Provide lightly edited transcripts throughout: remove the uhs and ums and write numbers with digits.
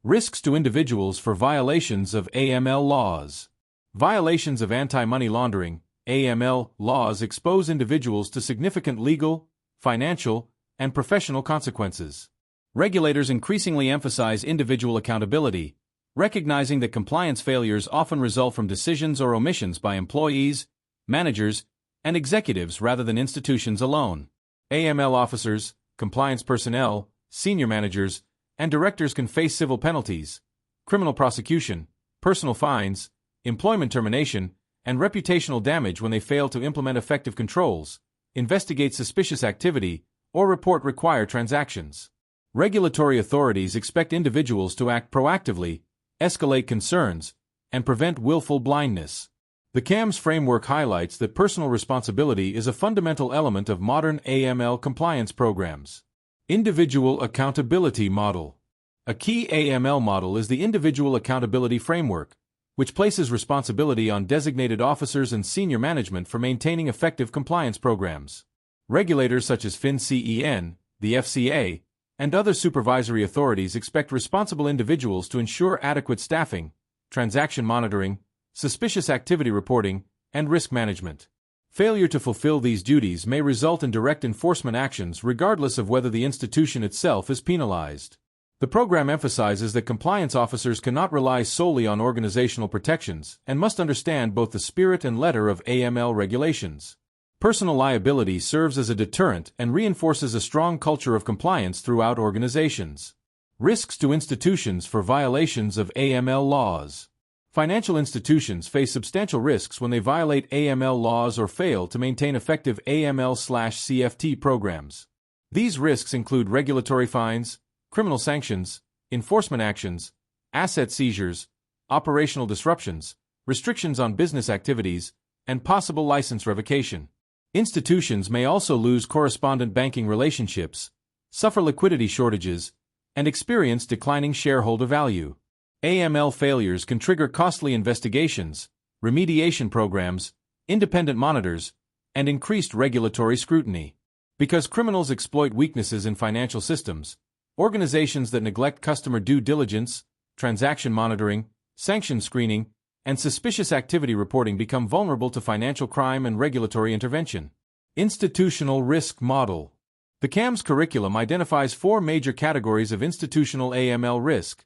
Risks to individuals for violations of AML laws. Violations of anti-money laundering (AML) laws expose individuals to significant legal, financial, and professional consequences. Regulators increasingly emphasize individual accountability, recognizing that compliance failures often result from decisions or omissions by employees, managers, and executives rather than institutions alone. AML officers, compliance personnel, senior managers, and directors can face civil penalties, criminal prosecution, personal fines, employment termination, and reputational damage when they fail to implement effective controls, investigate suspicious activity, or report required transactions. Regulatory authorities expect individuals to act proactively, escalate concerns, and prevent willful blindness. The CAMS framework highlights that personal responsibility is a fundamental element of modern AML compliance programs. Individual Accountability Model. A key AML model is the Individual Accountability Framework, which places responsibility on designated officers and senior management for maintaining effective compliance programs. Regulators such as FinCEN, the FCA, and other supervisory authorities expect responsible individuals to ensure adequate staffing, transaction monitoring, suspicious activity reporting, and risk management. Failure to fulfill these duties may result in direct enforcement actions regardless of whether the institution itself is penalized. The program emphasizes that compliance officers cannot rely solely on organizational protections and must understand both the spirit and letter of AML regulations. Personal liability serves as a deterrent and reinforces a strong culture of compliance throughout organizations. Risks to institutions for violations of AML laws. Financial institutions face substantial risks when they violate AML laws or fail to maintain effective AML/CFT programs. These risks include regulatory fines, criminal sanctions, enforcement actions, asset seizures, operational disruptions, restrictions on business activities, and possible license revocation. Institutions may also lose correspondent banking relationships, suffer liquidity shortages, and experience declining shareholder value. AML failures can trigger costly investigations, remediation programs, independent monitors, and increased regulatory scrutiny. Because criminals exploit weaknesses in financial systems, organizations that neglect customer due diligence, transaction monitoring, sanction screening, and suspicious activity reporting become vulnerable to financial crime and regulatory intervention. Institutional Risk Model. The CAMS curriculum identifies 4 major categories of institutional AML risk: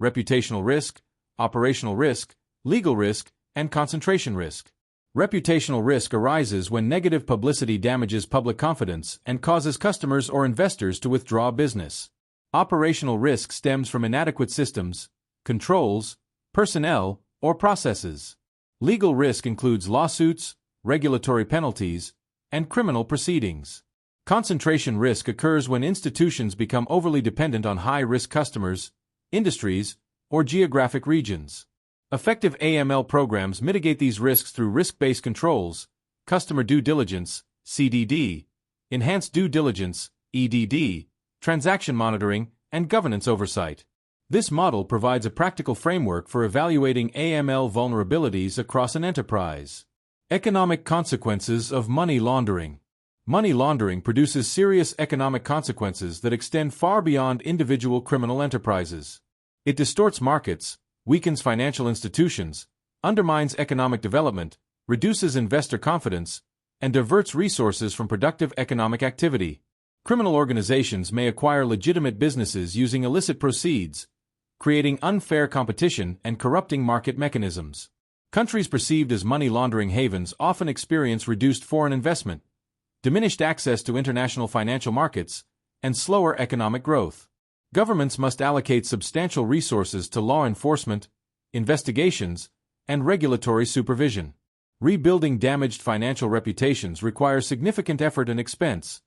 reputational risk, operational risk, legal risk, and concentration risk. Reputational risk arises when negative publicity damages public confidence and causes customers or investors to withdraw business. Operational risk stems from inadequate systems, controls, personnel, or processes. Legal risk includes lawsuits, regulatory penalties, and criminal proceedings. Concentration risk occurs when institutions become overly dependent on high-risk customers, industries, or geographic regions. Effective AML programs mitigate these risks through risk-based controls, customer due diligence, CDD, enhanced due diligence, EDD, transaction monitoring, and governance oversight. This model provides a practical framework for evaluating AML vulnerabilities across an enterprise. Economic consequences of money laundering. Money laundering produces serious economic consequences that extend far beyond individual criminal enterprises. It distorts markets, weakens financial institutions, undermines economic development, reduces investor confidence, and diverts resources from productive economic activity. Criminal organizations may acquire legitimate businesses using illicit proceeds, creating unfair competition and corrupting market mechanisms. Countries perceived as money laundering havens often experience reduced foreign investment, diminished access to international financial markets, and slower economic growth. Governments must allocate substantial resources to law enforcement, investigations, and regulatory supervision. Rebuilding damaged financial reputations requires significant effort and expense,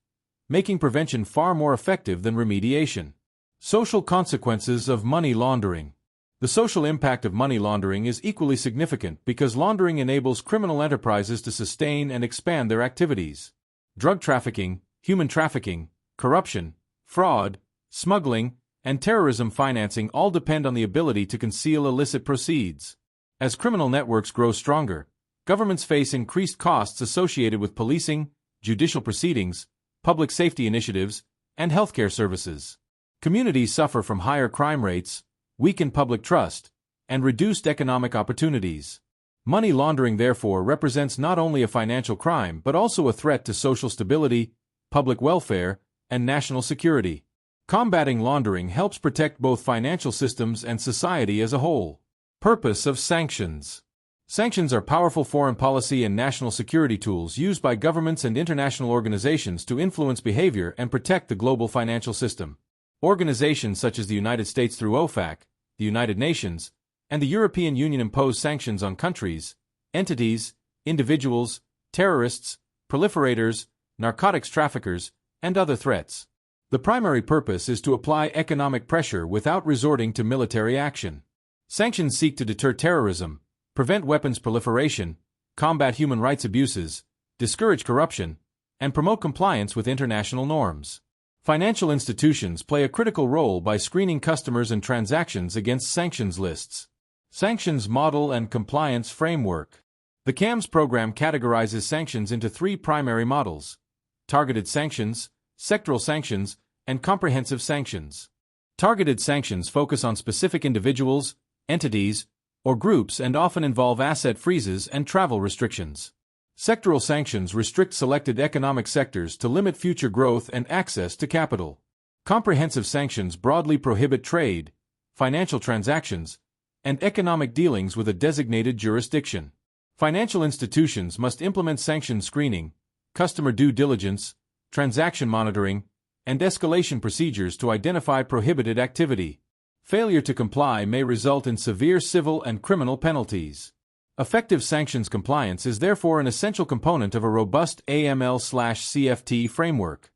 making prevention far more effective than remediation. Social consequences of money laundering. The social impact of money laundering is equally significant because laundering enables criminal enterprises to sustain and expand their activities. Drug trafficking, human trafficking, corruption, fraud, smuggling, and terrorism financing all depend on the ability to conceal illicit proceeds. As criminal networks grow stronger, governments face increased costs associated with policing, judicial proceedings, public safety initiatives, and healthcare services. Communities suffer from higher crime rates, weakened public trust, and reduced economic opportunities. Money laundering, therefore, represents not only a financial crime but also a threat to social stability, public welfare, and national security. Combating laundering helps protect both financial systems and society as a whole. Purpose of sanctions. Sanctions are powerful foreign policy and national security tools used by governments and international organizations to influence behavior and protect the global financial system. Organizations such as the United States through OFAC, the United Nations, and the European Union impose sanctions on countries, entities, individuals, terrorists, proliferators, narcotics traffickers, and other threats. The primary purpose is to apply economic pressure without resorting to military action. Sanctions seek to deter terrorism, prevent weapons proliferation, combat human rights abuses, discourage corruption, and promote compliance with international norms. Financial institutions play a critical role by screening customers and transactions against sanctions lists. Sanctions Model and Compliance Framework. The CAMS program categorizes sanctions into three primary models: targeted sanctions, sectoral sanctions, and comprehensive sanctions. Targeted sanctions focus on specific individuals, entities, or groups and often involve asset freezes and travel restrictions. Sectoral sanctions restrict selected economic sectors to limit future growth and access to capital. Comprehensive sanctions broadly prohibit trade, financial transactions, and economic dealings with a designated jurisdiction. Financial institutions must implement sanction screening, customer due diligence, transaction monitoring, and escalation procedures to identify prohibited activity. Failure to comply may result in severe civil and criminal penalties. Effective sanctions compliance is therefore an essential component of a robust AML/CFT framework.